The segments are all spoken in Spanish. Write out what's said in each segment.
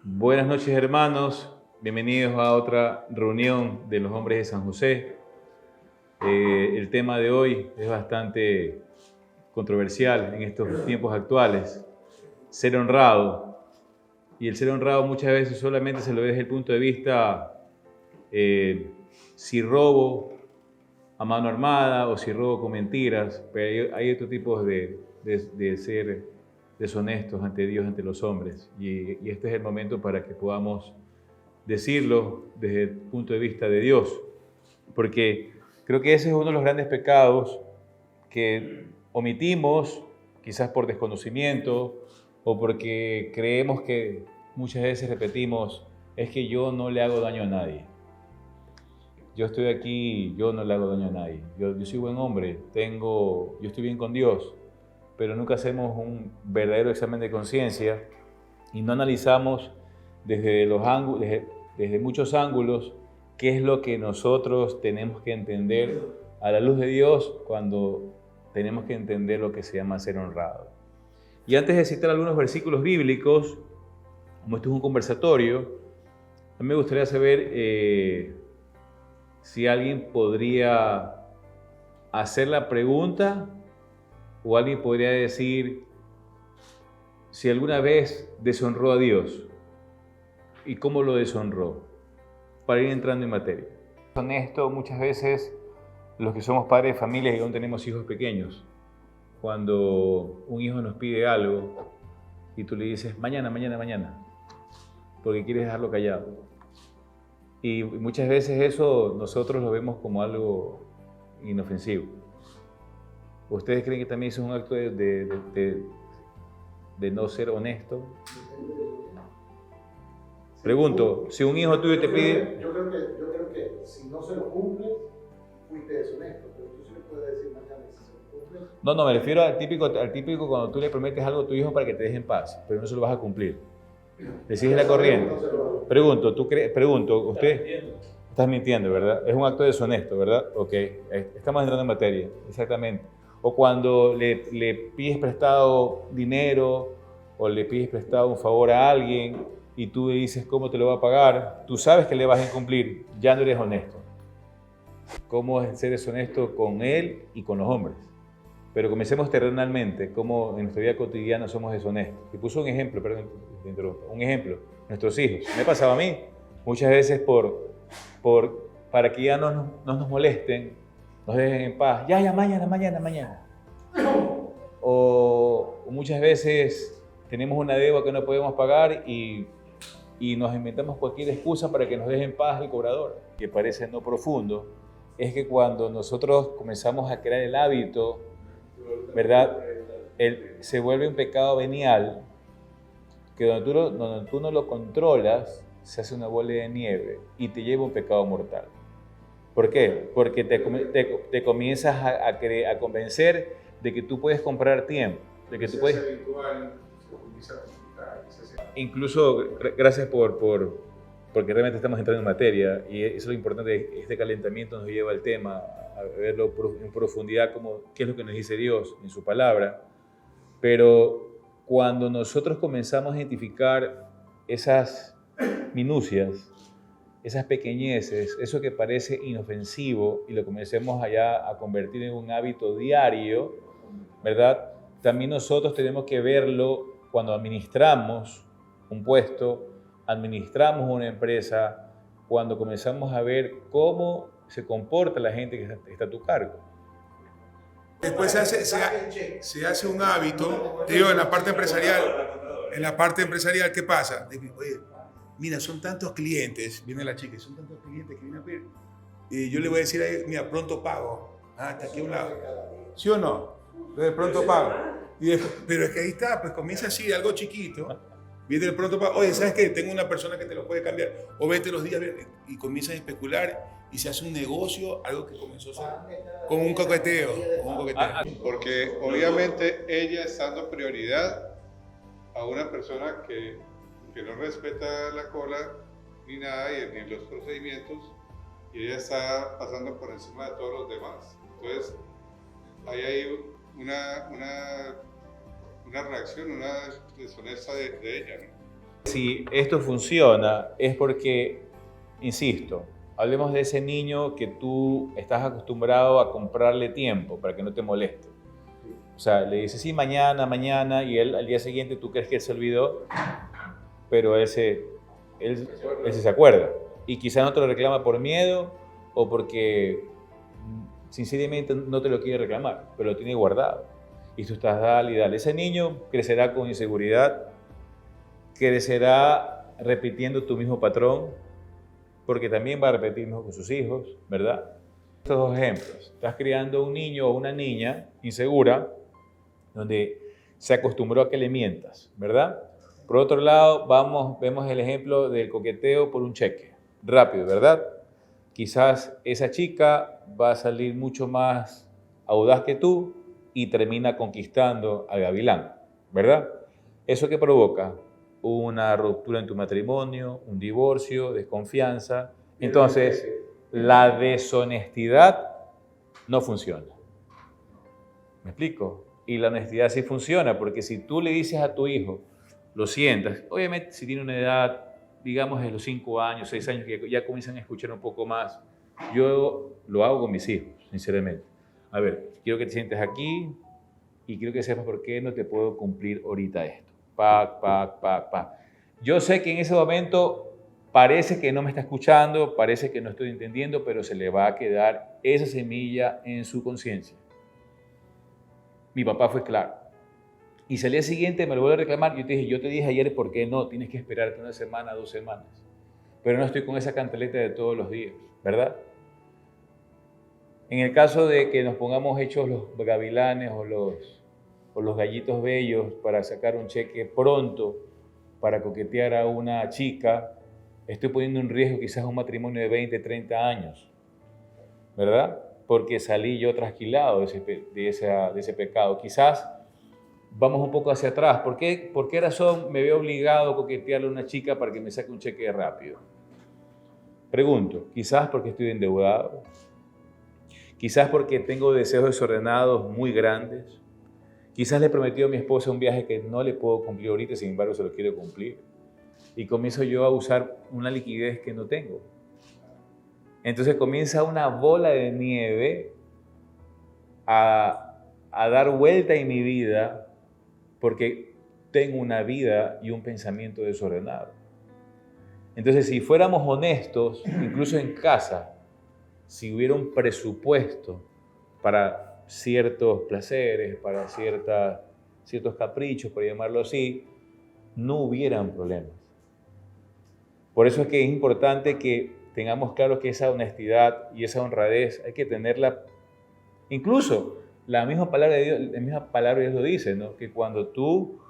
Buenas noches, hermanos. Bienvenidos a otra reunión de los hombres de San José. El tema de hoy es bastante controversial en estos tiempos actuales. Ser honrado. Y el ser honrado muchas veces solamente se lo ve desde el punto de vista si robo a mano armada o si robo con mentiras. Pero hay otro tipo de ser deshonestos ante Dios, ante los hombres. Y este es el momento para que podamos decirlo desde el punto de vista de Dios. Porque creo que ese es uno de los grandes pecados que omitimos, quizás por desconocimiento o porque creemos que muchas veces repetimos, es que yo no le hago daño a nadie. Yo estoy aquí, yo no le hago daño a nadie. Yo soy buen hombre, yo estoy bien con Dios, pero nunca hacemos un verdadero examen de conciencia y no analizamos desde muchos ángulos qué es lo que nosotros tenemos que entender a la luz de Dios cuando tenemos que entender lo que se llama ser honrado. Y antes de citar algunos versículos bíblicos, como esto es un conversatorio, a mí me gustaría saber si alguien podría hacer la pregunta o alguien podría decir si alguna vez deshonró a Dios y cómo lo deshonró, para ir entrando en materia. Honesto, muchas veces los que somos padres de familia y aún tenemos hijos pequeños, cuando un hijo nos pide algo y tú le dices mañana, porque quieres dejarlo callado. Y muchas veces eso nosotros lo vemos como algo inofensivo. ¿Ustedes creen que también eso es un acto de no ser honesto? Pregunto, si un hijo tuyo te pide... Yo creo que si no se lo cumples, fuiste deshonesto, pero tú sí le puedes decir mañana si se lo cumples. No, me refiero al típico cuando tú le prometes algo a tu hijo para que te deje en paz, pero no se lo vas a cumplir. Le sigues la corriente. Pregunto, ¿usted estás mintiendo, verdad? Es un acto deshonesto, ¿verdad? Ok, estamos entrando en materia, exactamente. O cuando le pides prestado dinero o le pides prestado un favor a alguien y tú le dices cómo te lo va a pagar, tú sabes que le vas a incumplir, ya no eres honesto. ¿Cómo es ser deshonesto con él y con los hombres? Pero comencemos terrenalmente, cómo en nuestra vida cotidiana somos deshonestos. Y puso un ejemplo, perdón, te interrumpo, un ejemplo, nuestros hijos. Me pasaba a mí, muchas veces para que ya no nos molesten, nos dejen en paz. Ya, mañana. O muchas veces tenemos una deuda que no podemos pagar y nos inventamos cualquier excusa para que nos deje en paz el cobrador. Que parece no profundo, es que cuando nosotros comenzamos a crear el hábito, ¿verdad? Se vuelve un pecado venial que donde tú no lo controlas, se hace una bola de nieve y te lleva a un pecado mortal. ¿Por qué? Porque te comienzas a convencer de que tú puedes comprar tiempo, de que tú puedes... Incluso, gracias porque realmente estamos entrando en materia y eso es lo importante, este calentamiento nos lleva al tema, a verlo en profundidad, qué es lo que nos dice Dios en su palabra. Pero cuando nosotros comenzamos a identificar esas minucias, esas pequeñeces, eso que parece inofensivo y lo comencemos allá a convertir en un hábito diario, ¿verdad? También nosotros tenemos que verlo cuando administramos un puesto, administramos una empresa, cuando comenzamos a ver cómo se comporta la gente que está a tu cargo. Después se hace un hábito, te digo, en la parte empresarial, ¿qué pasa? Oye, mira, son tantos clientes, viene la chica, son tantos clientes que vienen a pedir. Y yo le voy a decir a ella, mira, pronto pago. Está aquí a un lado. ¿Sí o no? De pronto pago. Pero es que ahí está, pues comienza así, algo chiquito. Viene el pronto pago. Oye, ¿sabes qué? Tengo una persona que te lo puede cambiar. O vete los días y comienzan a especular y se hace un negocio, algo que comenzó con un coqueteo. Porque obviamente ella está dando prioridad a una persona que no respeta la cola ni nada ni los procedimientos, y ella está pasando por encima de todos los demás. Entonces ahí hay una reacción, una deshonesta de ella, ¿no? Si esto funciona es porque, insisto, hablemos de ese niño que tú estás acostumbrado a comprarle tiempo para que no te moleste. O sea, le dices, sí, mañana, mañana, y él al día siguiente tú crees que él se olvidó, pero él sí se acuerda. Y quizá no te lo reclama por miedo o porque sinceramente no te lo quiere reclamar, pero lo tiene guardado. Y tú estás, dale y dale. Ese niño crecerá con inseguridad, crecerá repitiendo tu mismo patrón, porque también va a repetir con sus hijos, ¿verdad? Estos dos ejemplos. Estás criando un niño o una niña insegura, donde se acostumbró a que le mientas, ¿verdad? Por otro lado, vemos el ejemplo del coqueteo por un cheque, rápido, ¿verdad? Quizás esa chica va a salir mucho más audaz que tú y termina conquistando al gavilán, ¿verdad? ¿Eso qué provoca? Una ruptura en tu matrimonio, un divorcio, desconfianza. Entonces, la deshonestidad no funciona. ¿Me explico? Y la honestidad sí funciona, porque si tú le dices a tu hijo, lo sientas, obviamente si tiene una edad, digamos de los 5 años, 6 años, que ya comienzan a escuchar un poco más, yo lo hago con mis hijos, sinceramente. A ver, quiero que te sientes aquí y quiero que sepas por qué no te puedo cumplir ahorita esto. Pa. Yo sé que en ese momento parece que no me está escuchando, parece que no estoy entendiendo, pero se le va a quedar esa semilla en su conciencia. Mi papá fue claro. Y si al día siguiente me lo vuelve a reclamar, yo te dije ayer por qué no, tienes que esperarte 1 semana, 2 semanas. Pero no estoy con esa cantaleta de todos los días, ¿verdad? En el caso de que nos pongamos hechos los gavilanes o los gallitos bellos para sacar un cheque pronto, para coquetear a una chica, estoy poniendo en riesgo quizás un matrimonio de 20, 30 años, ¿verdad? Porque salí yo trasquilado de ese pecado. Quizás vamos un poco hacia atrás. ¿Por qué razón me veo obligado a coquetearle a una chica para que me saque un cheque rápido? Pregunto, quizás porque estoy endeudado, quizás porque tengo deseos desordenados muy grandes, quizás le prometí a mi esposa un viaje que no le puedo cumplir ahorita, sin embargo se lo quiero cumplir. Y comienzo yo a usar una liquidez que no tengo. Entonces comienza una bola de nieve a dar vuelta en mi vida porque tengo una vida y un pensamiento desordenado. Entonces, si fuéramos honestos, incluso en casa, si hubiera un presupuesto para ciertos placeres, para ciertos caprichos, por llamarlo así, no hubieran problemas. Por eso es que es importante que tengamos claro que esa honestidad y esa honradez hay que tenerla. Incluso la misma palabra de Dios lo dice, ¿no? Que cuando tú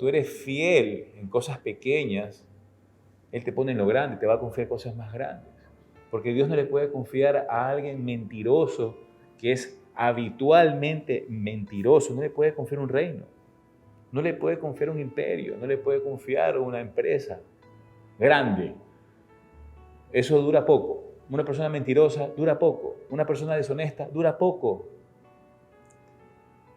eres fiel en cosas pequeñas, Él te pone en lo grande, te va a confiar cosas más grandes. Porque Dios no le puede confiar a alguien mentiroso, que es habitualmente mentiroso, no le puede confiar un reino, no le puede confiar un imperio, no le puede confiar una empresa grande. Eso dura poco. Una persona mentirosa dura poco. Una persona deshonesta dura poco.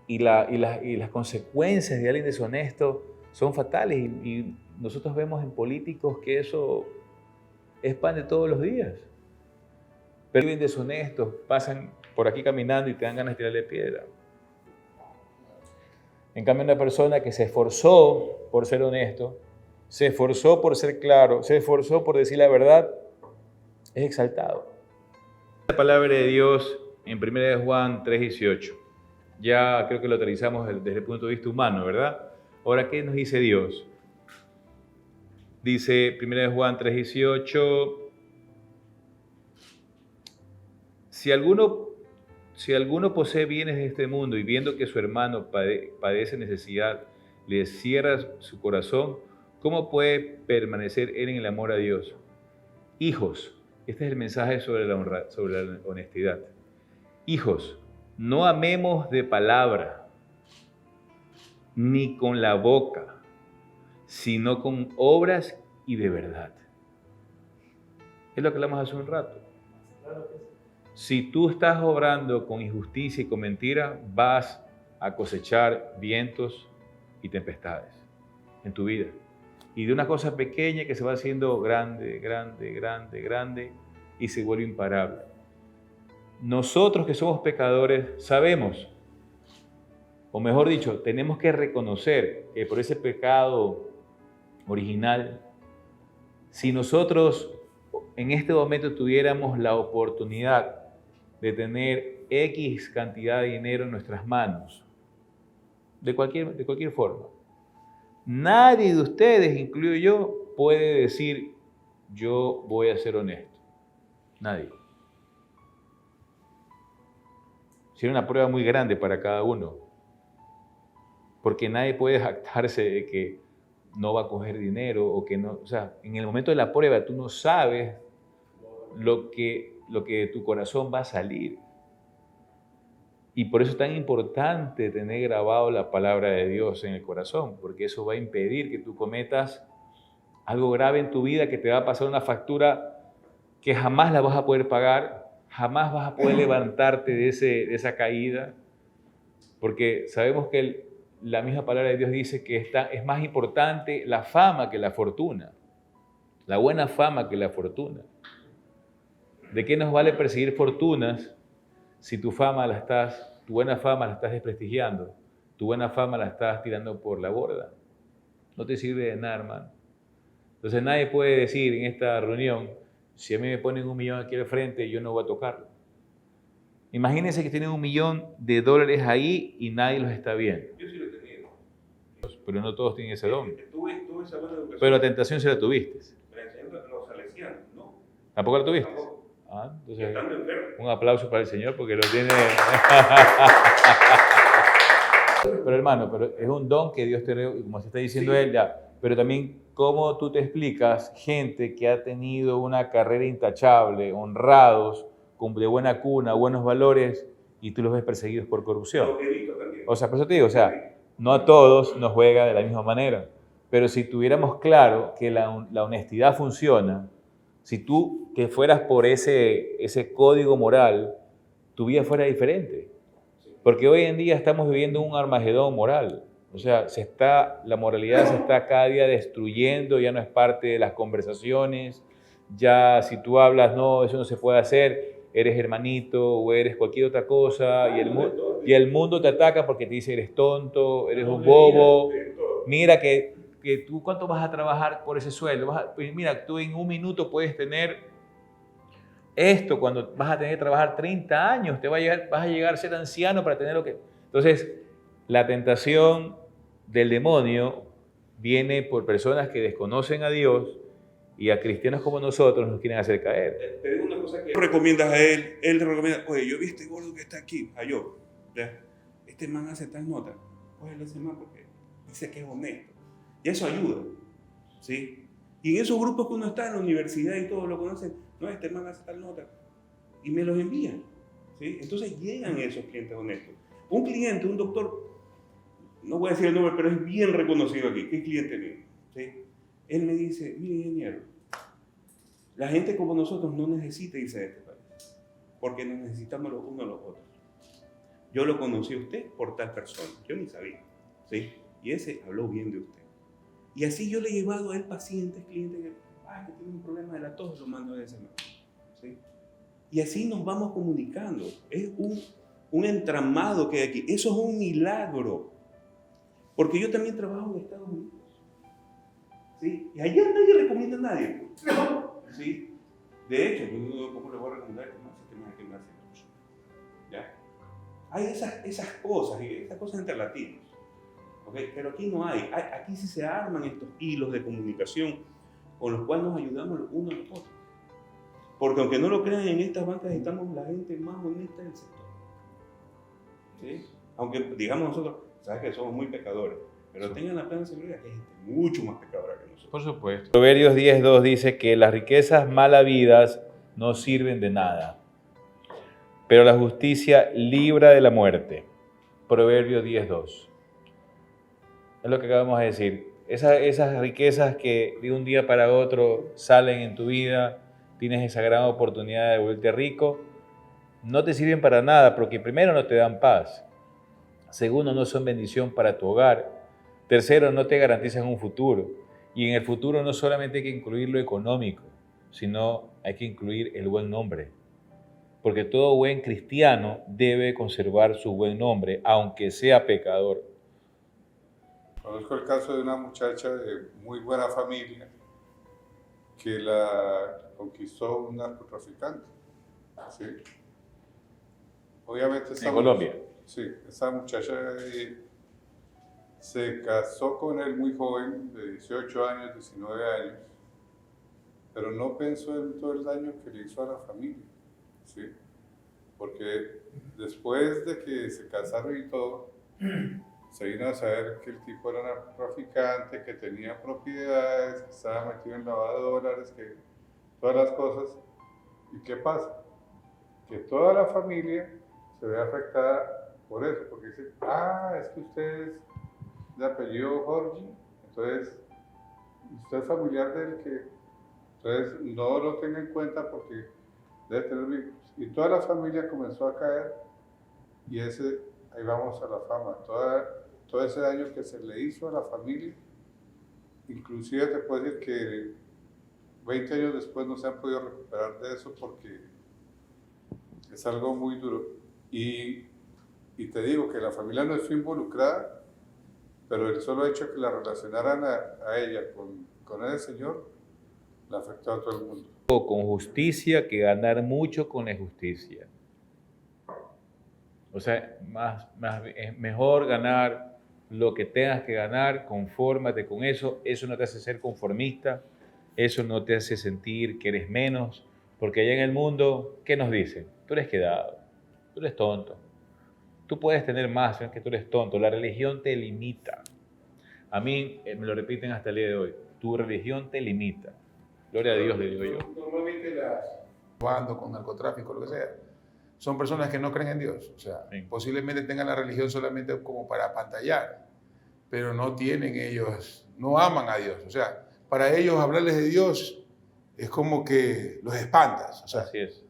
Y las consecuencias de alguien deshonesto son fatales. Y nosotros vemos en políticos que eso es pan de todos los días. Pero alguien deshonestos pasan por aquí caminando y te dan ganas de tirarle piedra. En cambio, una persona que se esforzó por ser honesto, se esforzó por ser claro, se esforzó por decir la verdad, es exaltado. La palabra de Dios en 1 Juan 3:18. Ya creo que lo aterrizamos desde el punto de vista humano, ¿verdad? Ahora, ¿qué nos dice Dios? Dice 1 Juan 3:18, si alguno posee bienes de este mundo y viendo que su hermano padece necesidad, le cierra su corazón, ¿cómo puede permanecer él en el amor a Dios? Hijos, este es el mensaje sobre la honestidad. Hijos, no amemos de palabra, ni con la boca, sino con obras y de verdad. Es lo que hablamos hace un rato. Si tú estás obrando con injusticia y con mentira, vas a cosechar vientos y tempestades en tu vida. Y de una cosa pequeña que se va haciendo grande, grande, grande, grande y se vuelve imparable. Nosotros que somos pecadores sabemos, o mejor dicho, tenemos que reconocer que por ese pecado original, si nosotros en este momento tuviéramos la oportunidad de tener X cantidad de dinero en nuestras manos, de cualquier forma, nadie de ustedes, incluido yo, puede decir, yo voy a ser honesto. Nadie. Sería una prueba muy grande para cada uno, porque nadie puede jactarse de que no va a coger dinero o que no, o sea, en el momento de la prueba tú no sabes lo que de tu corazón va a salir. Y por eso es tan importante tener grabado la palabra de Dios en el corazón, porque eso va a impedir que tú cometas algo grave en tu vida, que te va a pasar una factura que jamás la vas a poder pagar, jamás vas a poder levantarte de esa caída, porque sabemos que la misma palabra de Dios dice que es más importante la fama que la fortuna, la buena fama que la fortuna. ¿De qué nos vale perseguir fortunas si tu buena fama la estás desprestigiando, tu buena fama la estás tirando por la borda? No te sirve de nada, hermano. Entonces nadie puede decir en esta reunión, si a mí me ponen $1 millón aquí al frente, yo no voy a tocarlo. Imagínense que tienen $1 millón ahí y nadie los está viendo. Yo sí lo he tenido. Pero no todos tienen ese don. Tuve esa buena educación. Pero la tentación sí la tuviste. Pero enseñando los salesianos, ¿no? ¿Tampoco la tuviste? Tampoco. Ah, entonces, Estando enfermo. un aplauso para el Señor porque lo tiene. Pero hermano, es un don que Dios te dio, y como se está diciendo Sí. él ya. Pero también, ¿cómo tú te explicas gente que ha tenido una carrera intachable, honrados, de buena cuna, buenos valores, y tú los ves perseguidos por corrupción? Lo he visto también. O sea, por eso te digo, o sea, no a todos nos juega de la misma manera. Pero si tuviéramos claro que la honestidad funciona, si tú que fueras por ese código moral, tu vida fuera diferente. Porque hoy en día estamos viviendo un Armagedón moral. O sea, la moralidad se está cada día destruyendo, ya no es parte de las conversaciones. Ya si tú hablas, no, eso no se puede hacer, eres hermanito o eres cualquier otra cosa, y el mundo te ataca porque te dice eres tonto, eres un bobo. Mira que tú, ¿cuánto vas a trabajar por ese sueldo? Pues mira, tú en 1 minuto puedes tener esto, cuando vas a tener que trabajar 30 años, vas a llegar a ser anciano para tener lo que... Entonces, la tentación del demonio viene por personas que desconocen a Dios y a cristianos como nosotros nos quieren hacer caer. Te digo una cosa que... ¿Qué recomiendas a él? Él te recomienda, oye, yo vi este gordo que está aquí, a yo. ¿Ya? Este man hace tal nota. Oye, ese man porque dice que es honesto. Y eso ayuda, ¿sí? Y en esos grupos que uno está en la universidad y todos lo conocen, no, este man hace tal nota. Y me los envían, ¿sí? Entonces llegan esos clientes honestos. Un cliente, un doctor, no voy a decir el nombre, pero es bien reconocido aquí, que es cliente mío, ¿sí? Él me dice, mire ingeniero, la gente como nosotros no necesita irse de este país, porque nos necesitamos los unos a los otros. Yo lo conocí a usted por tal persona, yo ni sabía, ¿sí? Y ese habló bien de usted. Y así yo le he llevado a él pacientes, clientes que tienen un problema de la tos, lo mando a ese man, ¿sí? Y así nos vamos comunicando. Es un entramado que hay aquí. Eso es un milagro. Porque yo también trabajo en Estados Unidos, ¿sí? Y allá nadie recomienda a nadie, ¿sí? De hecho, yo poco le voy a recomendar que me hace mucho, ¿ya? Hay esas cosas, y esas cosas entre latinos. ¿Okay? Pero aquí no hay. Aquí sí se arman estos hilos de comunicación con los cuales nos ayudamos los unos a los otros. Porque aunque no lo crean, en estas bancas estamos la gente más honesta del sector. ¿Sí? Aunque digamos nosotros, sabes que somos muy pecadores, pero tengan la plena seguridad que hay gente mucho más pecadora que nosotros. Por supuesto. Proverbios 10:2 dice que las riquezas mal habidas no sirven de nada, pero la justicia libra de la muerte. Proverbios 10:2. Es lo que acabamos de decir. Esas riquezas que de un día para otro salen en tu vida, tienes esa gran oportunidad de volverte rico, no te sirven para nada porque primero no te dan paz, segundo no son bendición para tu hogar, tercero no te garantizan un futuro Y en el futuro no solamente hay que incluir lo económico, sino hay que incluir el buen nombre. Porque todo buen cristiano debe conservar su buen nombre, aunque sea pecador. Conozco el caso de una muchacha de muy buena familia que la conquistó un narcotraficante. ¿Sí? Obviamente En Colombia. Sí, esa muchacha se casó con él muy joven, de 18 años, 19 años, pero no pensó en todo el daño que le hizo a la familia. ¿Sí? Porque después de que se casaron y todo, se vino a saber que el tipo era narcotraficante, que tenía propiedades, que estaba metido en lavado de dólares, que todas las cosas. ¿Y qué pasa? Que toda la familia se ve afectada por eso, porque dicen, es que usted es de apellido Jorge, entonces usted es familiar del que, entonces no lo tenga en cuenta porque debe tener hijos. Y toda la familia comenzó a caer y ahí vamos a la fama. Todo ese daño que se le hizo a la familia, inclusive te puedo decir que 20 años después no se han podido recuperar de eso porque es algo muy duro. Y te digo que la familia no estuvo involucrada, pero el solo hecho de que la relacionaran a ella con ese señor, la afectó a todo el mundo. Con justicia que ganar mucho con la injusticia. O sea, es mejor ganar lo que tengas que ganar, confórmate con eso. Eso no te hace ser conformista, eso no te hace sentir que eres menos, porque allá en el mundo, ¿qué nos dicen? Tú eres quedado, tú eres tonto, tú puedes tener más, es que tú eres tonto. La religión te limita. A mí me lo repiten hasta el día de hoy, tu religión te limita. Gloria a Dios, le digo yo. Normalmente jugando con narcotráfico, lo que sea, son personas que no creen en Dios. O sea, Sí. posiblemente tengan la religión solamente como para apantallar, pero no tienen ellos, no aman a Dios. O sea, para ellos hablarles de Dios es como que los espantas. O sea, Así es.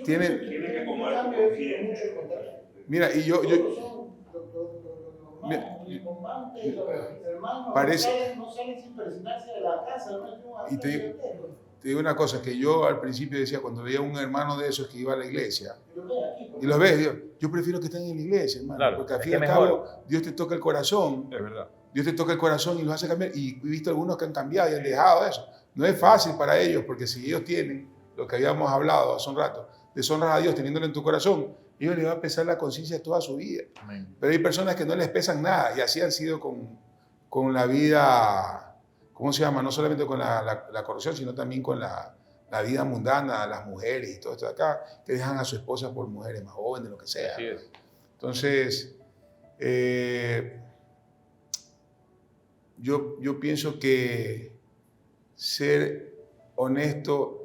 tienen, Tiene que acomodar mucho el contexto. mira, y yo parece- no salen sin presionarse de la casa, Y te digo una cosa, que yo al principio decía, cuando veía un hermano de esos que iba a la iglesia, y los ves, yo prefiero que estén en la iglesia, hermano, Claro, porque al es fin y que al mejor. cabo Dios te toca el corazón, Es verdad. Dios te toca el corazón y los hace cambiar, y he visto algunos que han cambiado y han dejado eso. No es fácil para ellos, porque si ellos tienen lo que habíamos hablado hace un rato, deshonras a Dios teniéndolo en tu corazón, ellos les va a pesar la conciencia toda su vida. Amén. Pero hay personas que no les pesan nada, y así han sido con la vida, ¿cómo se llama? No solamente con la corrupción, sino también con la vida mundana, las mujeres y todo esto de acá, que dejan a su esposa por mujeres más jóvenes, lo que sea. Así es. Entonces, yo pienso que ser honesto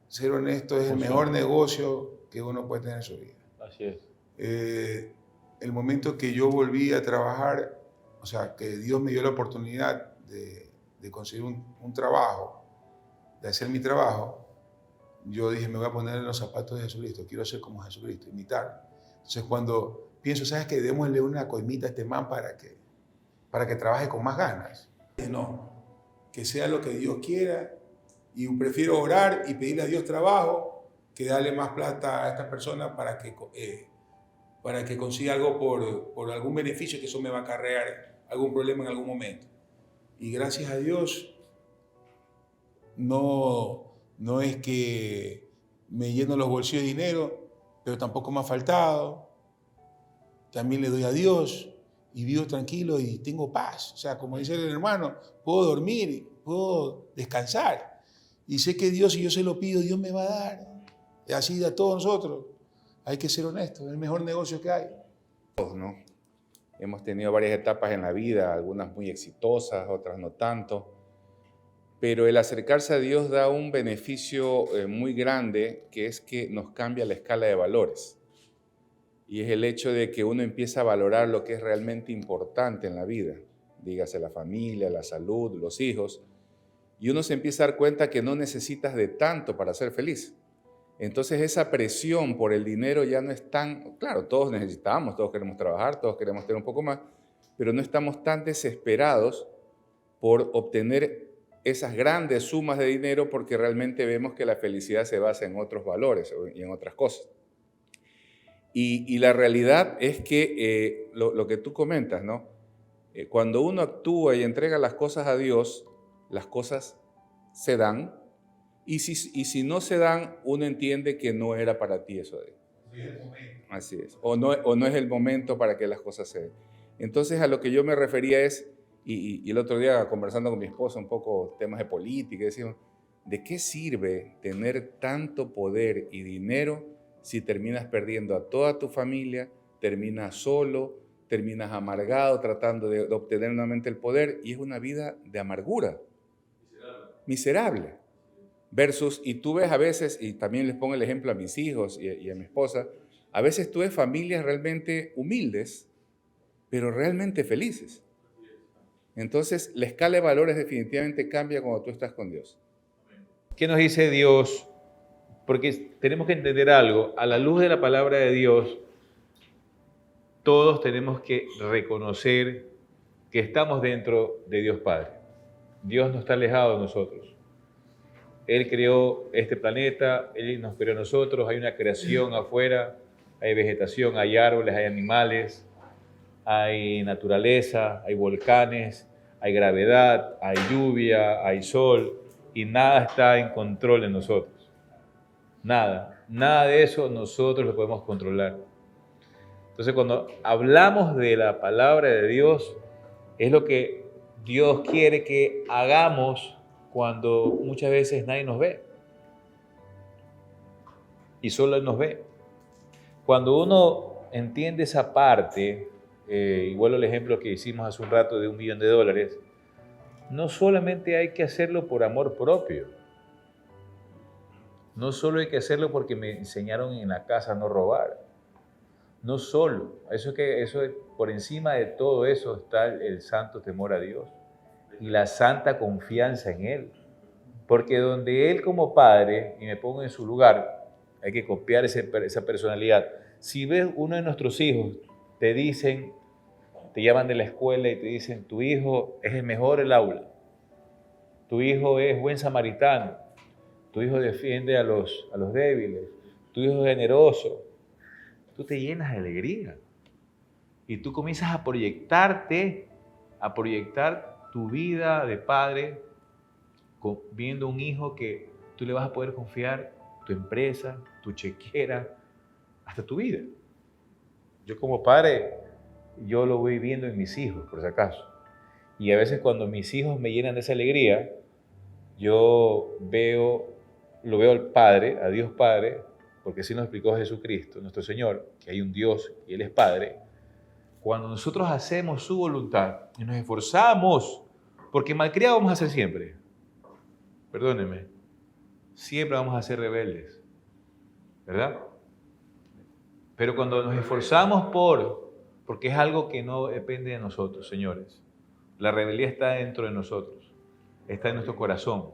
es el mejor negocio que uno puede tener en su vida. Así es. El momento que yo volví a trabajar, o sea, que Dios me dio la oportunidad de conseguir un trabajo, de hacer mi trabajo, yo dije, me voy a poner en los zapatos de Jesucristo, quiero ser como Jesucristo, imitar. Entonces, cuando pienso, ¿sabes qué? Démosle una coimita a este man para que trabaje con más ganas. No, que sea lo que Dios quiera, y prefiero orar y pedirle a Dios trabajo que darle más plata a esta persona para que consiga algo por algún beneficio, que eso me va a acarrear algún problema en algún momento. Y gracias a Dios, no es que me lleno los bolsillos de dinero, pero tampoco me ha faltado. También le doy a Dios y vivo tranquilo y tengo paz. O sea, como dice el hermano, puedo dormir, puedo descansar. Y sé que Dios, si yo se lo pido, Dios me va a dar. Y así de a todos nosotros. Hay que ser honestos, es el mejor negocio que hay. ¿No? Hemos tenido varias etapas en la vida, algunas muy exitosas, otras no tanto, pero el acercarse a Dios da un beneficio muy grande, que es que nos cambia la escala de valores. Y es el hecho de que uno empieza a valorar lo que es realmente importante en la vida, dígase la familia, la salud, los hijos, y uno se empieza a dar cuenta que no necesitas de tanto para ser feliz. Entonces esa presión por el dinero ya no es tan, claro, todos necesitamos, todos queremos trabajar, todos queremos tener un poco más, pero no estamos tan desesperados por obtener esas grandes sumas de dinero porque realmente vemos que la felicidad se basa en otros valores y en otras cosas. Y la realidad es que lo que tú comentas, ¿no? Cuando uno actúa y entrega las cosas a Dios, las cosas se dan. Y si no se dan, uno entiende que no era para ti eso de Dios. Así es. O no es el momento para que las cosas se den. Entonces, a lo que yo me refería es, y el otro día conversando con mi esposa un poco temas de política, decíamos, ¿de qué sirve tener tanto poder y dinero si terminas perdiendo a toda tu familia, terminas solo, terminas amargado tratando de obtener nuevamente el poder? Y es una vida de amargura. Miserable. Versus, y tú ves a veces, y también les pongo el ejemplo a mis hijos y a mi esposa, a veces tú ves familias realmente humildes, pero realmente felices. Entonces, la escala de valores definitivamente cambia cuando tú estás con Dios. ¿Qué nos dice Dios? Porque tenemos que entender algo. A la luz de la palabra de Dios, todos tenemos que reconocer que estamos dentro de Dios Padre. Dios no está alejado de nosotros. Él creó este planeta, Él nos creó a nosotros, hay una creación afuera, hay vegetación, hay árboles, hay animales, hay naturaleza, hay volcanes, hay gravedad, hay lluvia, hay sol, y nada está en control de nosotros. Nada de eso nosotros lo podemos controlar. Entonces, cuando hablamos de la palabra de Dios, es lo que Dios quiere que hagamos cuando muchas veces nadie nos ve. Y solo Él nos ve. Cuando uno entiende esa parte, igual el ejemplo que hicimos hace un rato de $1 millón, no solamente hay que hacerlo por amor propio. No solo hay que hacerlo porque me enseñaron en la casa a no robar. No solo. Por encima de todo eso está el santo temor a Dios y la santa confianza en Él. Porque donde Él como padre, y me pongo en su lugar, hay que copiar esa personalidad. Si ves uno de nuestros hijos, te llaman de la escuela y te dicen, tu hijo es el mejor del aula, tu hijo es buen samaritano, tu hijo defiende a los débiles, tu hijo es generoso, tú te llenas de alegría y tú comienzas a proyectar tu vida de padre viendo un hijo que tú le vas a poder confiar tu empresa, tu chequera, hasta tu vida. Yo como padre, yo lo voy viendo en mis hijos, por si acaso. Y a veces cuando mis hijos me llenan de esa alegría, yo lo veo al Padre, a Dios Padre, porque así nos explicó Jesucristo, nuestro Señor, que hay un Dios y Él es Padre. Cuando nosotros hacemos su voluntad y nos esforzamos, porque malcriados vamos a ser siempre, perdónenme, siempre vamos a ser rebeldes, ¿verdad? Pero cuando nos esforzamos porque es algo que no depende de nosotros, señores. La rebeldía está dentro de nosotros, está en nuestro corazón.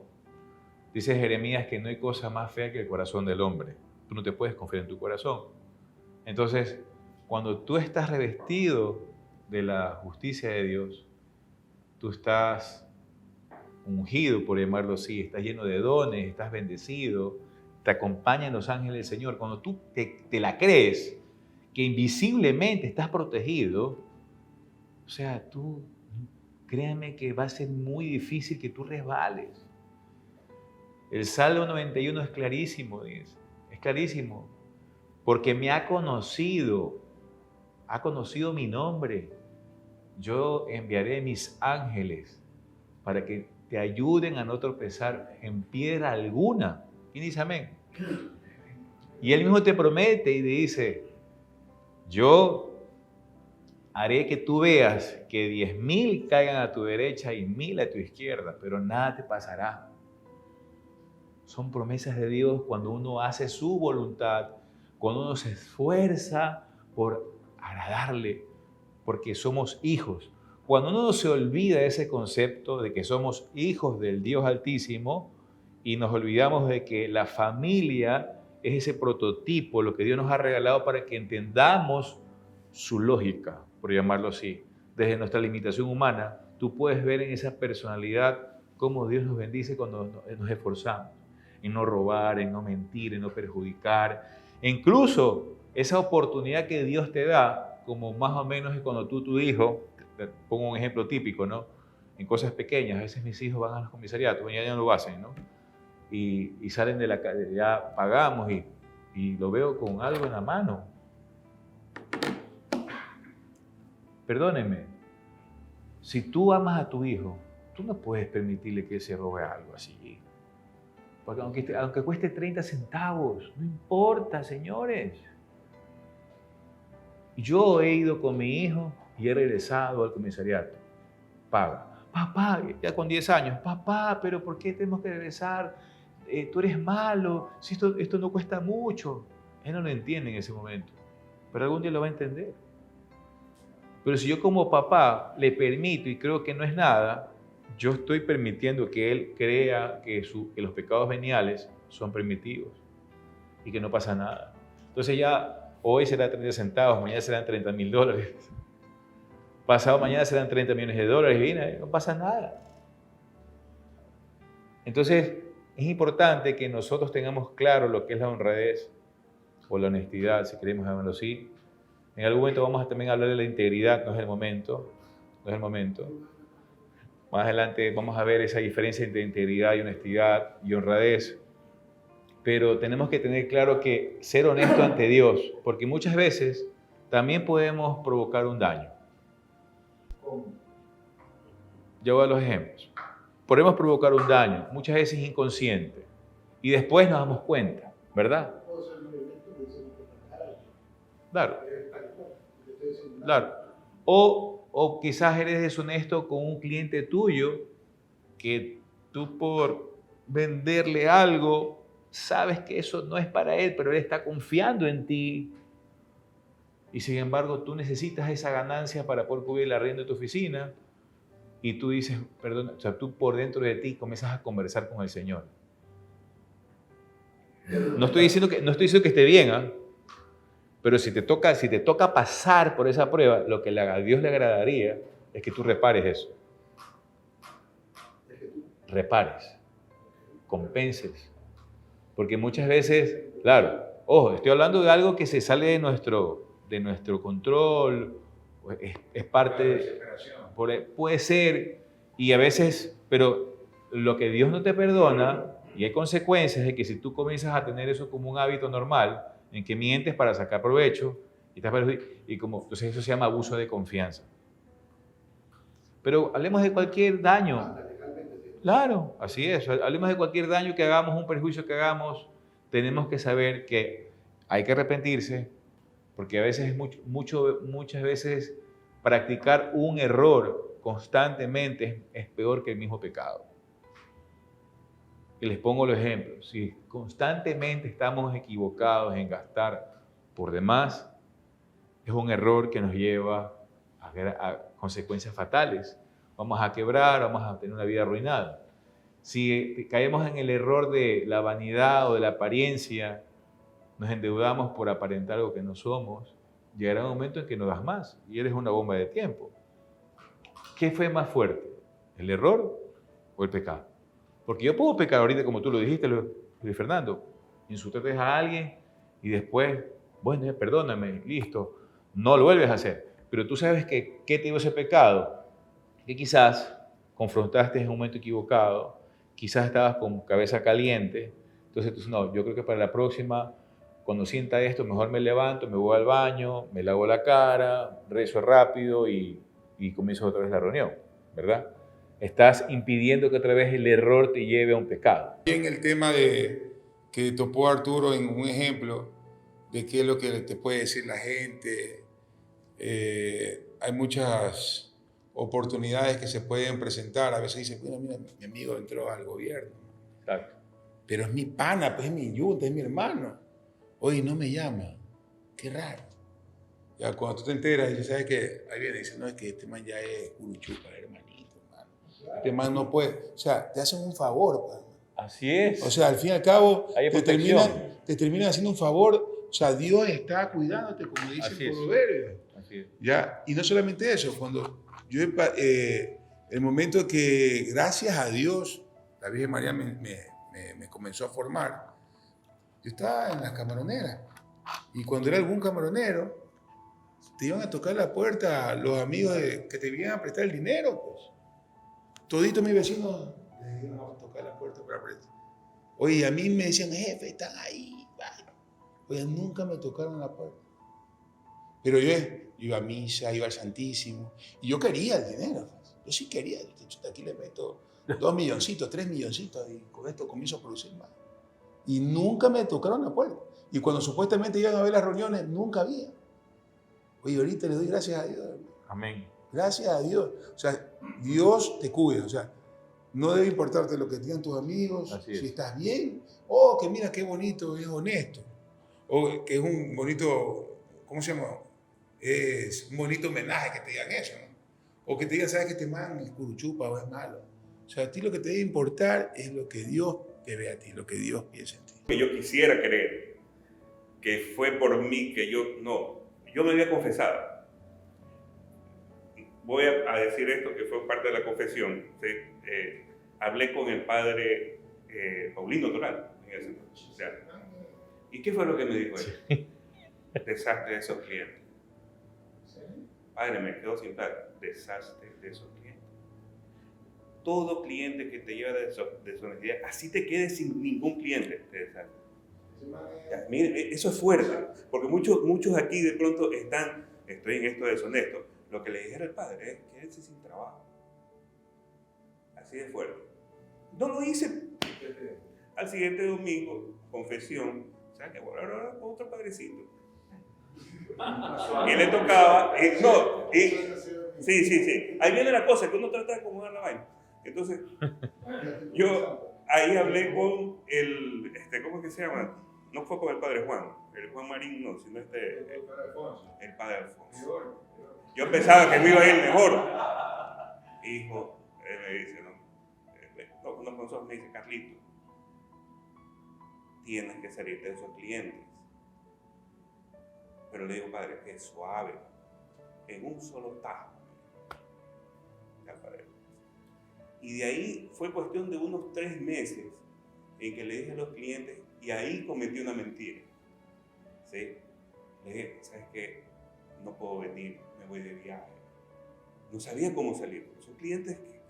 Dice Jeremías que no hay cosa más fea que el corazón del hombre. Tú no te puedes confiar en tu corazón. Entonces, cuando tú estás revestido de la justicia de Dios, tú estás ungido, por llamarlo así, estás lleno de dones, estás bendecido, te acompañan los ángeles del Señor. Cuando tú te la crees, que invisiblemente estás protegido, o sea, créanme que va a ser muy difícil que tú resbales. El Salmo 91 es clarísimo, dice, es clarísimo, porque me ha conocido mi nombre. Yo enviaré mis ángeles para que te ayuden a no tropezar en piedra alguna. ¿Quién dice amén? Y Él mismo te promete y te dice, yo haré que tú veas que 10,000 caigan a tu derecha y 1,000 a tu izquierda, pero nada te pasará. Son promesas de Dios cuando uno hace su voluntad, cuando uno se esfuerza por agradarle, porque somos hijos. Cuando uno se olvida de ese concepto de que somos hijos del Dios Altísimo y nos olvidamos de que la familia es ese prototipo, lo que Dios nos ha regalado para que entendamos su lógica, por llamarlo así, desde nuestra limitación humana, tú puedes ver en esa personalidad cómo Dios nos bendice cuando nos esforzamos en no robar, en no mentir, en no perjudicar. E incluso esa oportunidad que Dios te da, como más o menos es cuando tu hijo, te pongo un ejemplo típico, ¿no? En cosas pequeñas, a veces mis hijos van a los comisariatos, ya no lo hacen, ¿no? Y salen de la calle, ya pagamos y lo veo con algo en la mano. Perdónenme, si tú amas a tu hijo, tú no puedes permitirle que se robe algo así. Porque aunque cueste 30 centavos, no importa, señores. Yo he ido con mi hijo y he regresado al comisariato. Paga. Papá, ya con 10 años, papá, pero ¿por qué tenemos que regresar? Tú eres malo, si esto no cuesta mucho. Él no lo entiende en ese momento, pero algún día lo va a entender. Pero si yo como papá le permito y creo que no es nada, yo estoy permitiendo que él crea que los pecados veniales son permitidos y que no pasa nada. Entonces ya hoy será 30 centavos, mañana serán $30,000. Pasado mañana serán $30 millones y no pasa nada. Entonces es importante que nosotros tengamos claro lo que es la honradez o la honestidad, si queremos llamarlo así. En algún momento vamos a también hablar de la integridad, no es el momento. Más adelante vamos a ver esa diferencia entre integridad y honestidad y honradez. Pero tenemos que tener claro que ser honesto ante Dios, porque muchas veces también podemos provocar un daño. Yo voy a los ejemplos. Podemos provocar un daño, muchas veces inconsciente, y después nos damos cuenta, ¿verdad? Claro. O quizás eres deshonesto con un cliente tuyo que tú por venderle algo sabes que eso no es para él, pero él está confiando en ti y sin embargo tú necesitas esa ganancia para poder cubrir el arriendo de tu oficina y tú dices, perdón, o sea, tú por dentro de ti comienzas a conversar con el Señor. No estoy diciendo que esté bien, ¿eh? Pero si te toca pasar por esa prueba, lo que a Dios le agradaría es que tú repares eso. Repares, compenses. Porque muchas veces, claro, ojo, estoy hablando de algo que se sale de nuestro control, es parte de... Puede ser, y a veces, pero lo que Dios no te perdona, y hay consecuencias de que si tú comienzas a tener eso como un hábito normal, en que mientes para sacar provecho, entonces eso se llama abuso de confianza. Pero hablemos de cualquier daño. Claro, así es. Hablemos de cualquier daño que hagamos, un perjuicio que hagamos, tenemos que saber que hay que arrepentirse, porque a veces muchas veces practicar un error constantemente es peor que el mismo pecado. Y les pongo los ejemplos. Si constantemente estamos equivocados en gastar por demás, es un error que nos lleva a consecuencias fatales. Vamos a quebrar, vamos a tener una vida arruinada. Si caemos en el error de la vanidad o de la apariencia, nos endeudamos por aparentar algo que no somos, llegará un momento en que no das más y eres una bomba de tiempo. ¿Qué fue más fuerte? ¿El error o el pecado? Porque yo puedo pecar ahorita, como tú lo dijiste, Luis Fernando, insultaste a alguien y después, bueno, ya perdóname, listo, no lo vuelves a hacer. Pero tú sabes que ¿qué te dio ese pecado? Que quizás confrontaste en un momento equivocado, quizás estabas con cabeza caliente, entonces tú dices, no, yo creo que para la próxima, cuando sienta esto, mejor me levanto, me voy al baño, me lavo la cara, rezo rápido y comienzo otra vez la reunión, ¿verdad? Estás impidiendo que otra vez el error te lleve a un pecado. En el tema que topó Arturo en un ejemplo de qué es lo que te puede decir la gente, hay muchas oportunidades que se pueden presentar. A veces dicen, bueno, mira, mi amigo entró al gobierno. Exacto. Pero es mi pana, pues es mi yunta, es mi hermano. Oye, no me llama. Qué raro. Ya cuando tú te enteras, ya sabes que ahí viene y dice, no, es que este man ya es curuchupa, hermanito, hermano. Este man no puede. O sea, te hacen un favor, pues. Así es. O sea, al fin y al cabo, Hay te protección. terminan haciendo un favor. O sea, Dios está cuidándote, como dice Así el es. proverbio. Así es. ¿Ya? Y no solamente eso, cuando yo El momento que, gracias a Dios, la Virgen María me comenzó a formar. Yo estaba en las camaroneras. Y cuando era algún camaronero, te iban a tocar la puerta los amigos que te iban a prestar el dinero, pues. Toditos mis vecinos les iban a tocar la puerta para prestar. Oye, a mí me decían, jefe, están ahí. Oye, nunca me tocaron la puerta. Pero yo iba a misa, iba al Santísimo. Y yo quería el dinero. Pues. Yo sí quería. Aquí le meto 2 milloncitos, 3 milloncitos y con esto comienzo a producir más. Y nunca me tocaron la puerta. Y cuando supuestamente iban a ver las reuniones, nunca había. Oye, ahorita le doy gracias a Dios. Amén. Gracias a Dios. O sea, Dios te cuida. O sea, no debe importarte lo que digan tus amigos. Así es. Si estás bien. Oh, que mira qué bonito, es honesto. O que es un bonito, ¿cómo se llama? Es un bonito homenaje que te digan eso, ¿no? O que te digan, ¿sabes que este man es curuchupa o es malo? O sea, a ti lo que te debe importar es lo que Dios te ve a ti, lo que Dios piensa en ti. Que yo quisiera creer que fue por mí que yo me había confesado. Voy a decir esto que fue parte de la confesión. ¿Sí? Hablé con el padre Paulino Toral en ese entonces. O sea, ¿y qué fue lo que me dijo él? Deshazte de esos clientes. Padre, me quedo sin plata. Deshazte de esos clientes. Todo cliente que te lleva de deshonestidad, así te quedes sin ningún cliente, te deshazte. Ya, mire, eso es fuerte, porque muchos aquí de pronto estoy en esto deshonesto. Lo que le dijera el padre es quédense sin trabajo. Así de fuerte. No lo hice. Al siguiente domingo, confesión, o sea que ahora con otro padrecito. Y le tocaba, sí. Ahí viene la cosa, que uno trata de acomodar la vaina. Entonces, yo ahí hablé con ¿cómo es que se llama? No fue con el padre Juan, el Juan Marín no, sino el padre Alfonso. Yo pensaba que me iba a ir mejor. Hijo, él me dice, unos consejos me dice, Carlito, tienes que salirte de esos clientes. Pero le digo, padre, que suave, en un solo tajo. Y de ahí fue cuestión de unos 3 meses en que le dije a los clientes, y ahí cometí una mentira. ¿Sí? Le dije, ¿sabes qué? No puedo venir, me voy de viaje. No sabía cómo salir. Son clientes que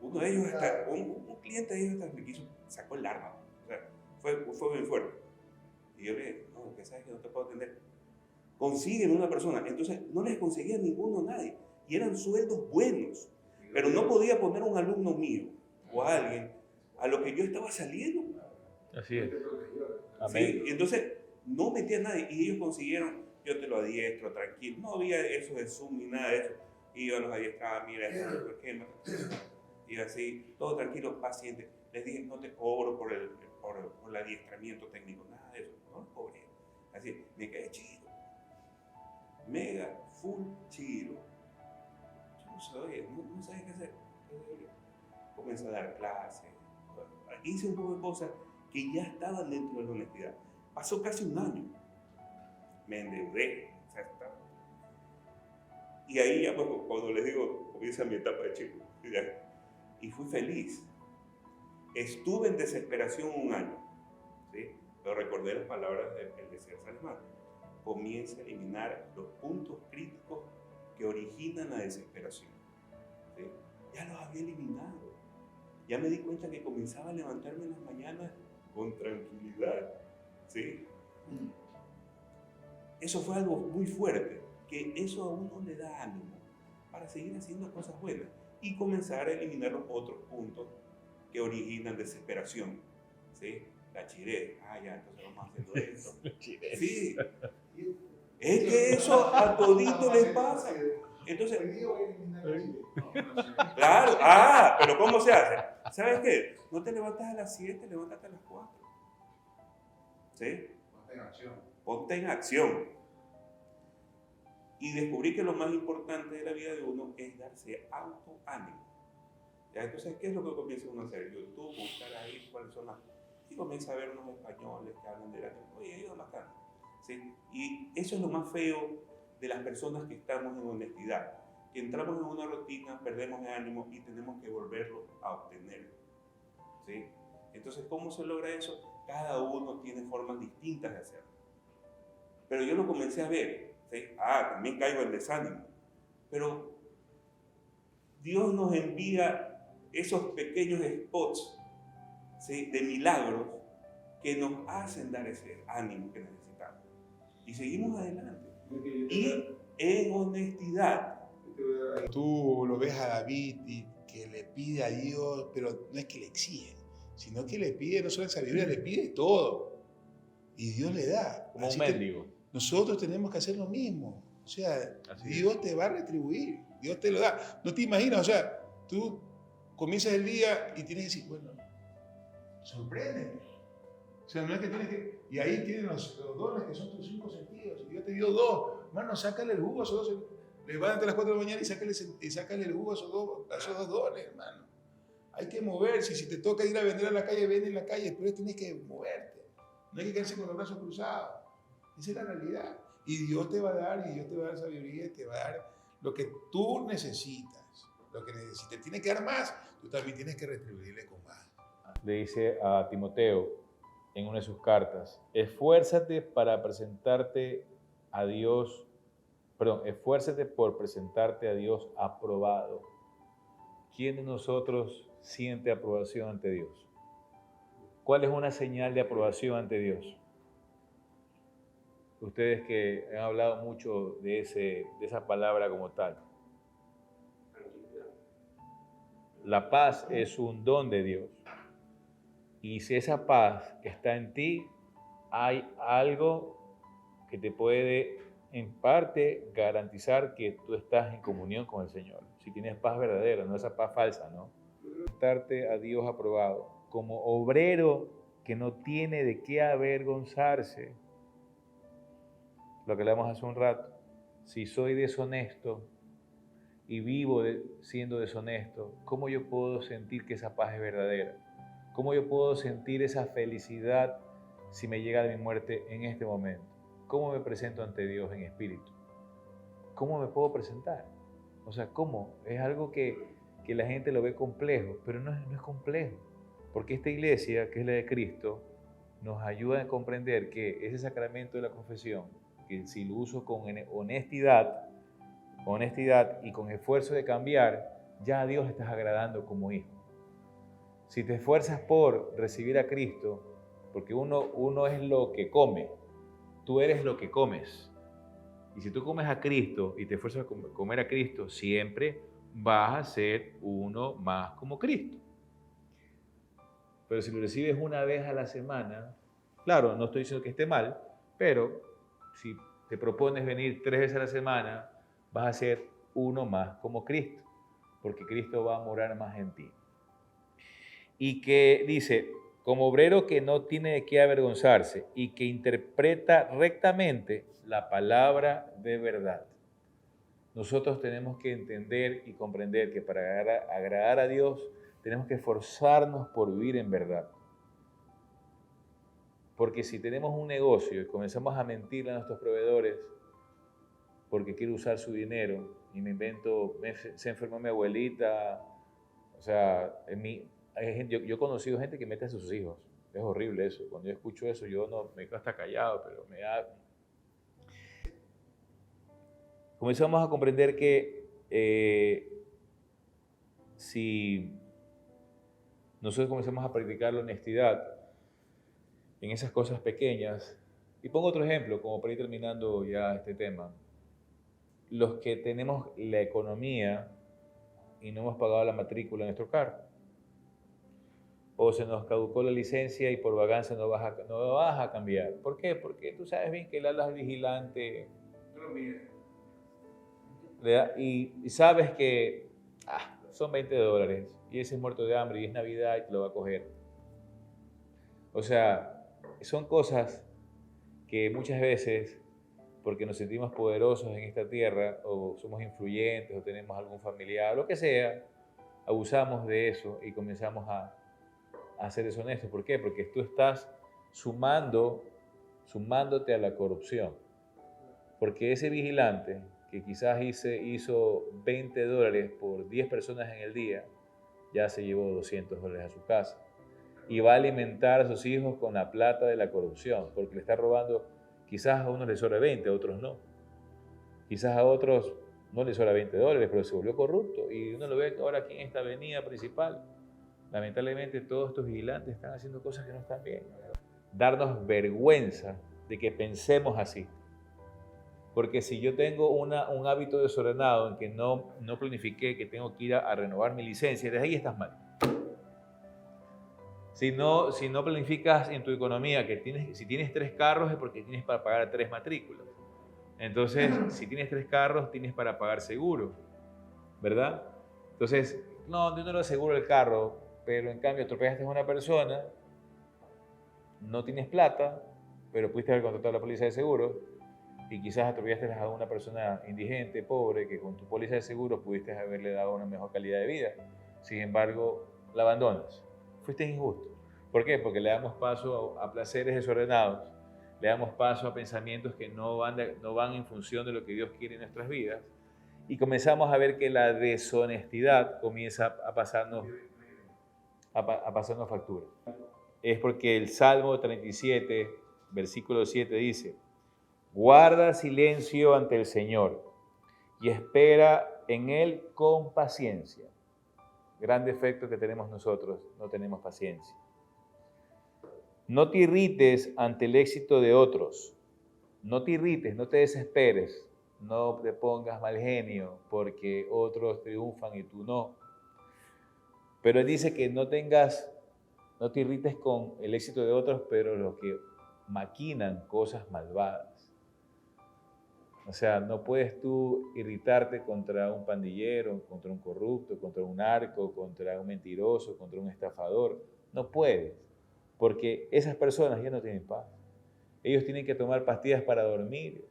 uno de ellos un cliente de ellos hasta me sacó el arma. O sea, fue bien fuerte. Y yo le dije, no, que sabes que no te puedo atender. Consígueme una persona. Entonces no les conseguía ninguno a nadie. Y eran sueldos buenos. Pero no podía poner un alumno mío o a alguien a lo que yo estaba saliendo. Así es. Amén. Sí, entonces no metía a nadie. Y ellos consiguieron, yo te lo adiestro, tranquilo. No había eso de Zoom ni nada de eso. Y yo los adiestraba, mira, y así, todo tranquilo, paciente. Les dije, no te cobro por el adiestramiento técnico, nada de eso. No lo cobré. Así, me quedé chido. Mega, full chido. No sabía qué hacer. Comencé a dar clases. Hice un poco de cosas que ya estaban dentro de la honestidad. Pasó casi un año. Me endeudé. O sea, y ahí ya, pues, cuando les digo, comienza mi etapa de chico. Y fui feliz. Estuve en desesperación un año. ¿Sí? Pero recordé las palabras del Deseo Salman. Comienza a eliminar los puntos críticos que originan la desesperación. ¿Sí? Ya los había eliminado. Ya me di cuenta que comenzaba a levantarme en las mañanas con tranquilidad. ¿Sí? Eso fue algo muy fuerte, que eso a uno le da ánimo para seguir haciendo cosas buenas y comenzar a eliminar los otros puntos que originan desesperación. ¿Sí? La chirez. Ya, entonces vamos haciendo esto. Sí. Es que eso a todito les pasa. Entonces, claro, pero ¿cómo se hace? ¿Sabes qué? No te levantas a las 7, levántate a las 4. ¿Sí? Ponte en acción. Y descubrí que lo más importante de la vida de uno es darse autoánimo. ¿Ya? Entonces, ¿qué es lo que comienza uno a hacer? YouTube, buscar ahí cuáles son las... Y comienza a ver unos españoles que hablan de la... Oye, ellos bacán. ¿Sí? Y eso es lo más feo de las personas que estamos en honestidad, que entramos en una rutina, perdemos el ánimo y tenemos que volverlo a obtener. ¿Sí? Entonces, ¿cómo se logra eso? Cada uno tiene formas distintas de hacerlo. Pero yo lo comencé a ver. ¿Sí? También caigo en desánimo. Pero Dios nos envía esos pequeños spots, ¿sí?, de milagros que nos hacen dar ese ánimo que necesitamos. Y seguimos adelante. Y en honestidad. Tú lo ves a David y que le pide a Dios, pero no es que le exige, sino que le pide no solo en sabiduría, le pide todo. Y Dios le da. Como Así un que mendigo. nosotros tenemos que hacer lo mismo. O sea, Así Dios te va a retribuir, Dios te lo da. No te imaginas, o sea, tú comienzas el día y tienes que decir, bueno, sorpréndeme. O sea, no es que tienes que... Y ahí tienen los dones que son tus 5 sentidos. Y Dios te dio 2. Hermano, sácale el jugo a esos 2. Levántate a las 4 de la mañana y sácale el jugo a esos dos dones, hermano. Hay que moverse. Si te toca ir a vender a la calle, vende en la calle. Pero tienes que moverte. No hay que quedarse con los brazos cruzados. Esa es la realidad. Y Dios te va a dar, y Dios te va a dar sabiduría, y te va a dar lo que tú necesitas. Lo que necesitas. Si te tiene que dar más, tú también tienes que retribuirle con más. Le dice a Timoteo en una de sus cartas, esfuérzate por presentarte a Dios aprobado. ¿Quién de nosotros siente aprobación ante Dios? ¿Cuál es una señal de aprobación ante Dios? Ustedes que han hablado mucho de esa palabra como tal. La paz es un don de Dios. Y si esa paz está en ti, hay algo que te puede, en parte, garantizar que tú estás en comunión con el Señor. Si tienes paz verdadera, no esa paz falsa, ¿no? Presentarte a Dios aprobado, como obrero que no tiene de qué avergonzarse. Lo que hablamos hace un rato. Si soy deshonesto y vivo siendo deshonesto, ¿cómo yo puedo sentir que esa paz es verdadera? ¿Cómo yo puedo sentir esa felicidad si me llega de mi muerte en este momento? ¿Cómo me presento ante Dios en espíritu? ¿Cómo me puedo presentar? O sea, ¿cómo? Es algo que la gente lo ve complejo, pero no es complejo. Porque esta iglesia, que es la de Cristo, nos ayuda a comprender que ese sacramento de la confesión, que si lo uso con honestidad y con esfuerzo de cambiar, ya a Dios estás agradando como hijo. Si te esfuerzas por recibir a Cristo, porque uno es lo que come, tú eres lo que comes. Y si tú comes a Cristo y te esfuerzas a comer a Cristo, siempre vas a ser uno más como Cristo. Pero si lo recibes una vez a la semana, claro, no estoy diciendo que esté mal, pero si te propones venir 3 veces a la semana, vas a ser uno más como Cristo, porque Cristo va a morar más en ti. Y que dice, como obrero que no tiene de qué avergonzarse y que interpreta rectamente la palabra de verdad. Nosotros tenemos que entender y comprender que para agradar a Dios tenemos que esforzarnos por vivir en verdad. Porque si tenemos un negocio y comenzamos a mentirle a nuestros proveedores porque quiero usar su dinero y me invento, se enfermó mi abuelita, o sea, yo he conocido gente que mete a sus hijos. Es horrible eso. Cuando yo escucho eso, yo no me quedo hasta callado, pero me da... Comenzamos a comprender que si nosotros comenzamos a practicar la honestidad en esas cosas pequeñas, y pongo otro ejemplo, como para ir terminando ya este tema, los que tenemos la economía y no hemos pagado la matrícula de nuestro carro, o se nos caducó la licencia y por vagancia no vas a cambiar. ¿Por qué? Porque tú sabes bien que él habla al vigilante y sabes que son $20 y ese es muerto de hambre y es Navidad y te lo va a coger. O sea, son cosas que muchas veces, porque nos sentimos poderosos en esta tierra o somos influyentes o tenemos algún familiar, lo que sea, abusamos de eso y comenzamos a ser deshonestos. ¿Por qué? Porque tú estás sumándote a la corrupción. Porque ese vigilante que quizás hizo $20 por 10 personas en el día, ya se llevó $200 a su casa. Y va a alimentar a sus hijos con la plata de la corrupción, porque le está robando, quizás a unos les sobra 20, a otros no. Quizás a otros no les sobra $20, pero se volvió corrupto. Y uno lo ve ahora aquí en esta avenida principal. Lamentablemente todos estos vigilantes están haciendo cosas que no están bien. Darnos vergüenza de que pensemos así. Porque si yo tengo un hábito desordenado en que no planifiqué que tengo que ir a renovar mi licencia, desde ahí estás mal. Si no planificas en tu economía que si tienes 3 carros es porque tienes para pagar 3 matrículas. Entonces, si tienes 3 carros, tienes para pagar seguro, ¿verdad? Entonces, no, yo no lo aseguro el carro, pero en cambio atropellaste a una persona, no tienes plata, pero pudiste haber contratado a la póliza de seguro y quizás atropellaste a una persona indigente, pobre, que con tu póliza de seguro pudiste haberle dado una mejor calidad de vida. Sin embargo, la abandonas. Fuiste injusto. ¿Por qué? Porque le damos paso a placeres desordenados, le damos paso a pensamientos que no van en función de lo que Dios quiere en nuestras vidas y comenzamos a ver que la deshonestidad comienza a pasarnos factura. Es porque el Salmo 37, versículo 7 dice: guarda silencio ante el Señor y espera en Él con paciencia. Gran defecto que tenemos nosotros, no tenemos paciencia. No te irrites ante el éxito de otros. No te irrites, no te desesperes. No te pongas mal genio porque otros triunfan y tú no. Pero él dice que no te irrites con el éxito de otros, pero los que maquinan cosas malvadas. O sea, no puedes tú irritarte contra un pandillero, contra un corrupto, contra un narco, contra un mentiroso, contra un estafador. No puedes, porque esas personas ya no tienen paz. Ellos tienen que tomar pastillas para dormir,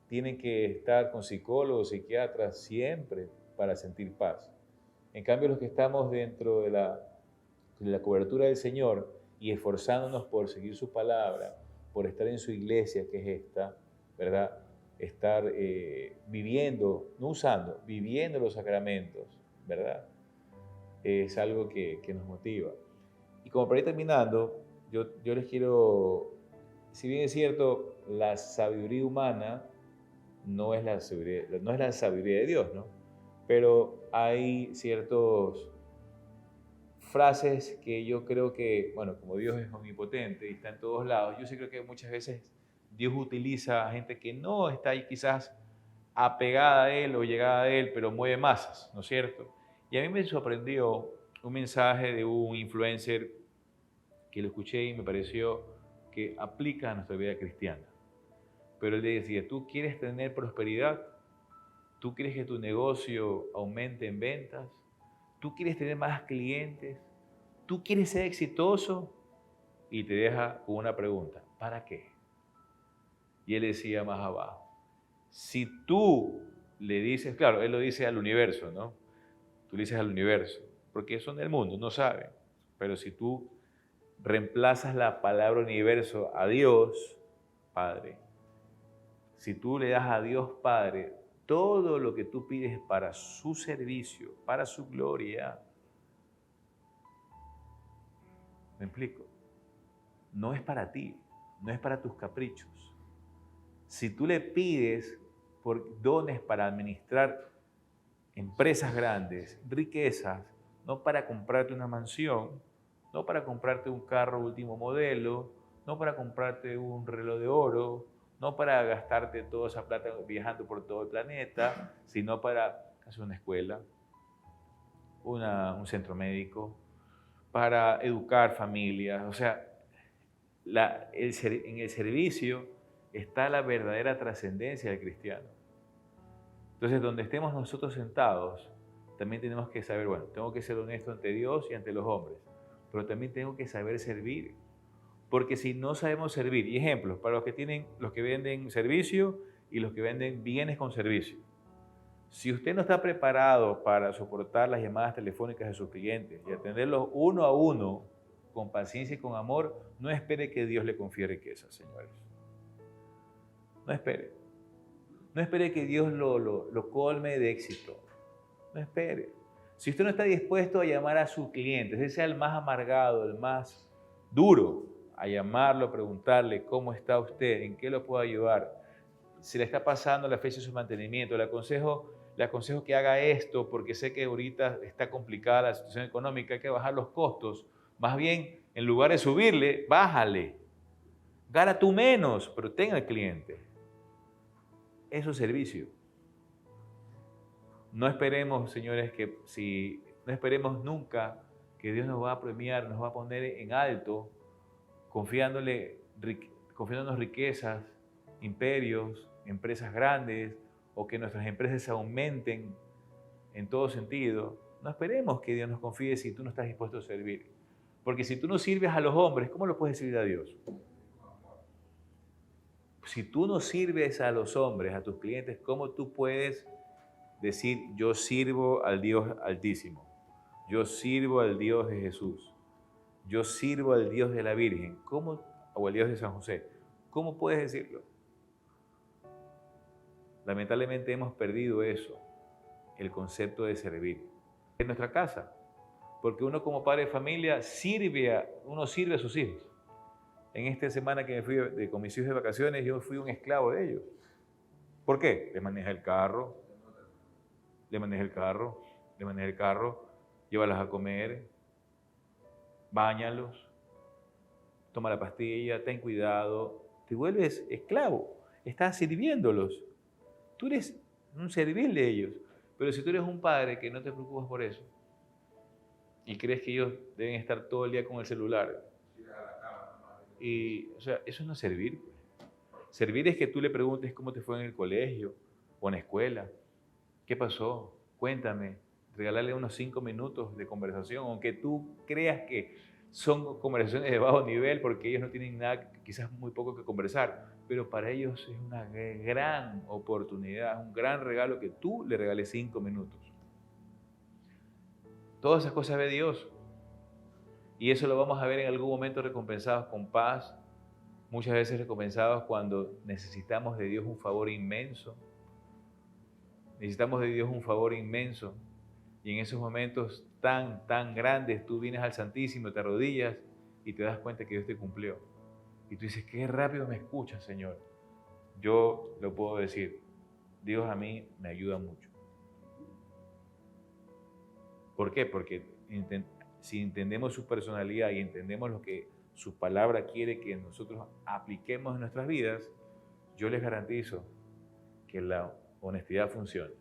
tienen que estar con psicólogos, psiquiatras siempre para sentir paz. En cambio, los que estamos dentro de la cobertura del Señor y esforzándonos por seguir su palabra, por estar en su iglesia, que es esta, ¿verdad? Estar viviendo, no usando, viviendo los sacramentos, ¿verdad? Es algo que nos motiva. Y como para ir terminando, yo les quiero, si bien es cierto, la sabiduría humana no es la sabiduría de Dios, ¿no? Pero hay ciertas frases que yo creo que, bueno, como Dios es omnipotente y está en todos lados, yo sí creo que muchas veces Dios utiliza a gente que no está ahí quizás apegada a Él o llegada a Él, pero mueve masas, ¿no es cierto? Y a mí me sorprendió un mensaje de un influencer que lo escuché y me pareció que aplica a nuestra vida cristiana. Pero él le decía, ¿tú quieres tener prosperidad? ¿Tú quieres que tu negocio aumente en ventas? ¿Tú quieres tener más clientes? ¿Tú quieres ser exitoso? Y te deja con una pregunta, ¿para qué? Y él decía más abajo, si tú le dices, claro, él lo dice al universo, ¿no? Tú le dices al universo, porque son del mundo, no saben. Pero si tú reemplazas la palabra universo a Dios, Padre, si tú le das a Dios Padre todo lo que tú pides para su servicio, para su gloria, ¿me explico? No es para ti, no es para tus caprichos. Si tú le pides por dones para administrar empresas grandes, riquezas, no para comprarte una mansión, no para comprarte un carro último modelo, no para comprarte un reloj de oro, no para gastarte toda esa plata viajando por todo el planeta, sino para hacer una escuela, un centro médico, para educar familias. O sea, en el servicio está la verdadera trascendencia del cristiano. Entonces, donde estemos nosotros sentados, también tenemos que saber, bueno, tengo que ser honesto ante Dios y ante los hombres, pero también tengo que saber servir. Porque si no sabemos servir, y ejemplos para los que venden servicio y los que venden bienes con servicio. Si usted no está preparado para soportar las llamadas telefónicas de sus clientes y atenderlos uno a uno con paciencia y con amor, no espere que Dios le confíe riquezas, señores. No espere. No espere que Dios lo colme de éxito. No espere. Si usted no está dispuesto a llamar a sus clientes, ese sea el más amargado, el más duro, a llamarlo, a preguntarle cómo está usted, en qué lo puedo ayudar, si le está pasando la fecha de su mantenimiento, le aconsejo que haga esto porque sé que ahorita está complicada la situación económica, hay que bajar los costos. Más bien, en lugar de subirle, bájale. Gana tú menos, pero tenga el cliente. Eso es servicio. No esperemos, señores, no esperemos nunca que Dios nos va a premiar, nos va a poner en alto, confiándonos riquezas, imperios, empresas grandes, o que nuestras empresas aumenten en todo sentido. No esperemos que Dios nos confíe si tú no estás dispuesto a servir. Porque si tú no sirves a los hombres, ¿cómo lo puedes servir a Dios? Si tú no sirves a los hombres, a tus clientes, ¿cómo tú puedes decir, yo sirvo al Dios Altísimo? Yo sirvo al Dios de Jesús. Yo sirvo al Dios de la Virgen. ¿Cómo? O al Dios de San José. ¿Cómo puedes decirlo? Lamentablemente hemos perdido eso, el concepto de servir. En nuestra casa, porque uno como padre de familia uno sirve a sus hijos. En esta semana que me fui con mis hijos de vacaciones, yo fui un esclavo de ellos. ¿Por qué? Les manejé el carro, llévalos a comer, báñalos, toma la pastilla, ten cuidado. Te vuelves esclavo, estás sirviéndolos. Tú eres un servil de ellos. Pero si tú eres un padre que no te preocupas por eso y crees que ellos deben estar todo el día con el celular, o sea, eso no es servir. Servir es que tú le preguntes cómo te fue en el colegio o en la escuela. ¿Qué pasó? Cuéntame. Regalarle unos 5 minutos de conversación, aunque tú creas que son conversaciones de bajo nivel porque ellos no tienen nada, quizás muy poco que conversar, pero para ellos es una gran oportunidad, un gran regalo que tú le regales 5 minutos. Todas esas cosas ve Dios. Y eso lo vamos a ver en algún momento recompensados con paz, muchas veces recompensados cuando necesitamos de Dios un favor inmenso. Necesitamos de Dios un favor inmenso. Y en esos momentos tan grandes, tú vienes al Santísimo, te arrodillas y te das cuenta que Dios te cumplió. Y tú dices, qué rápido me escuchas, Señor. Yo lo puedo decir, Dios a mí me ayuda mucho. ¿Por qué? Porque si entendemos su personalidad y entendemos lo que su palabra quiere que nosotros apliquemos en nuestras vidas, yo les garantizo que la honestidad funciona.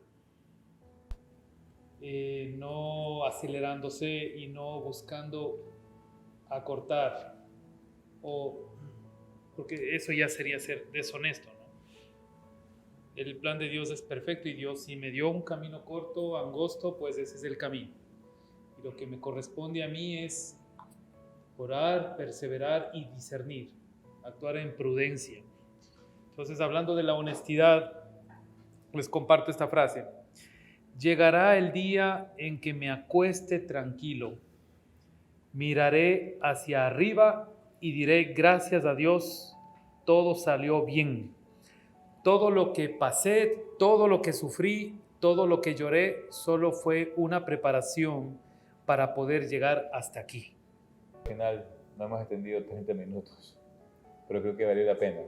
No acelerándose y no buscando acortar, porque eso ya sería ser deshonesto, ¿no? El plan de Dios es perfecto y Dios, si me dio un camino corto, angosto, pues ese es el camino. Y lo que me corresponde a mí es orar, perseverar y discernir, actuar en prudencia. Entonces, hablando de la honestidad, les comparto esta frase. Llegará el día en que me acueste tranquilo, miraré hacia arriba y diré gracias a Dios, todo salió bien. Todo lo que pasé, todo lo que sufrí, todo lo que lloré, solo fue una preparación para poder llegar hasta aquí. Al final no hemos extendido 30 minutos, pero creo que valió la pena.